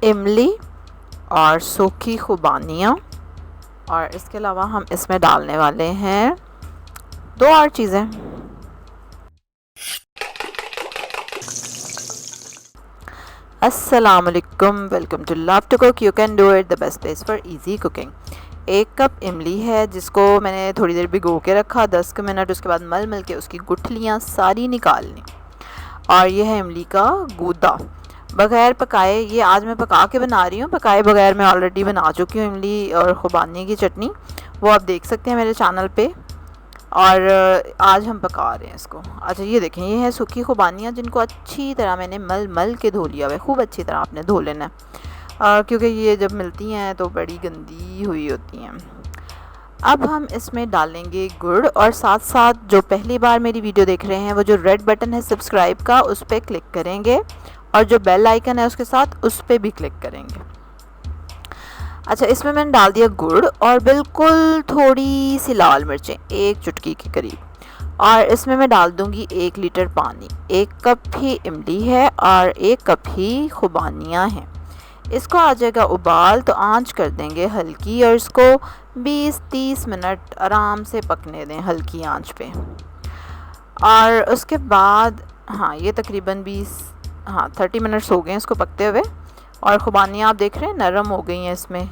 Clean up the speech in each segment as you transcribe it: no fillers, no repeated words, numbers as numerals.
इमली और सूखी खुबानियाँ, और इसके अलावा हम इसमें डालने वाले हैं 2 और चीज़ें। अस्सलामुअलैकुम, welcome to love to cook, you can do it, the best place for easy cooking. 1 cup इमली है जिसको मैंने थोड़ी देर भिगो के रखा 10 मिनट, उसके बाद मल के उसकी गुठलियाँ सारी निकालनी। और ये है इमली का गूदा बग़ैर पकाए, ये आज मैं पका के बना रही हूँ, पकाए बगैर मैं ऑलरेडी बना चुकी हूँ इमली और खुबानी की चटनी, वो आप देख सकते हैं मेरे चैनल पे। और आज हम पका रहे हैं इसको। अच्छा ये देखें, ये है सूखी खुबानियाँ जिनको अच्छी तरह मैंने मल के धो लिया हुआ है, खूब अच्छी तरह आपने धो लेना है, क्योंकि ये जब मिलती हैं तो बड़ी गंदी हुई होती हैं। अब हम इसमें डालेंगे गुड़, और साथ साथ जो पहली बार मेरी वीडियो देख रहे हैं वो जो रेड बटन है सब्सक्राइब का, उस पर क्लिक करेंगे, और जो बेल आइकन है उसके साथ उस पर भी क्लिक करेंगे। अच्छा, इसमें मैंने डाल दिया गुड़ और बिल्कुल थोड़ी सी लाल मिर्चें 1 चुटकी के करीब, और इसमें मैं डाल दूंगी 1 लीटर पानी। 1 कप ही इमली है और 1 कप ही खुबानियाँ हैं। इसको आ जाएगा उबाल तो आंच कर देंगे हल्की, और इसको 20-30 मिनट आराम से पकने दें हल्की आंच पे। और उसके बाद ये तकरीबन 30 मिनट्स हो गए हैं इसको पकते हुए, और खुबानियाँ आप देख रहे हैं नरम हो गई हैं इसमें।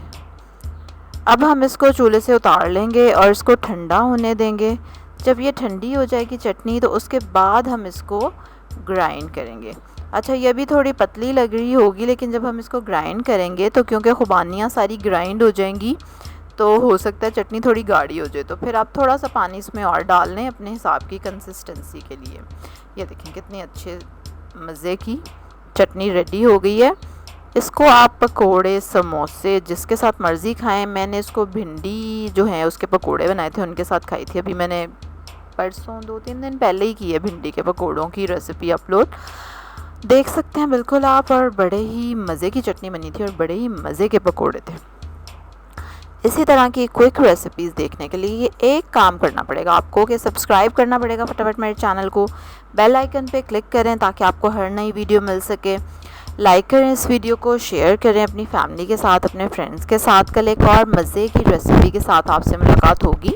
अब हम इसको चूल्हे से उतार लेंगे और इसको ठंडा होने देंगे। जब ये ठंडी हो जाएगी चटनी तो उसके बाद हम इसको ग्राइंड करेंगे। अच्छा, ये भी थोड़ी पतली लग रही होगी, लेकिन जब हम इसको ग्राइंड करेंगे तो क्योंकि खुबानियाँ सारी ग्राइंड हो जाएंगी तो हो सकता है चटनी थोड़ी गाढ़ी हो जाए, तो फिर आप थोड़ा सा पानी इसमें और डाल लें अपने हिसाब की कंसिस्टेंसी के लिए। ये देखें कितनी अच्छे मज़े की चटनी रेडी हो गई है। इसको आप पकोड़े, समोसे, जिसके साथ मर्ज़ी खाएं। मैंने इसको भिंडी जो है उसके पकोड़े बनाए थे उनके साथ खाई थी। अभी मैंने परसों 2-3 दिन पहले ही की है भिंडी के पकोड़ों की रेसिपी अपलोड, देख सकते हैं बिल्कुल आप। और बड़े ही मज़े की चटनी बनी थी और बड़े ही मज़े के पकोड़े थे। इसी तरह की क्विक रेसिपीज़ देखने के लिए एक काम करना पड़ेगा आपको कि सब्सक्राइब करना पड़ेगा फटाफट मेरे चैनल को, बेल आइकन पे क्लिक करें ताकि आपको हर नई वीडियो मिल सके। लाइक करें इस वीडियो को, शेयर करें अपनी फैमिली के साथ, अपने फ्रेंड्स के साथ। कल एक और मज़े की रेसिपी के साथ आपसे मुलाकात होगी।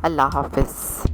अल्लाह हाफ़िज़।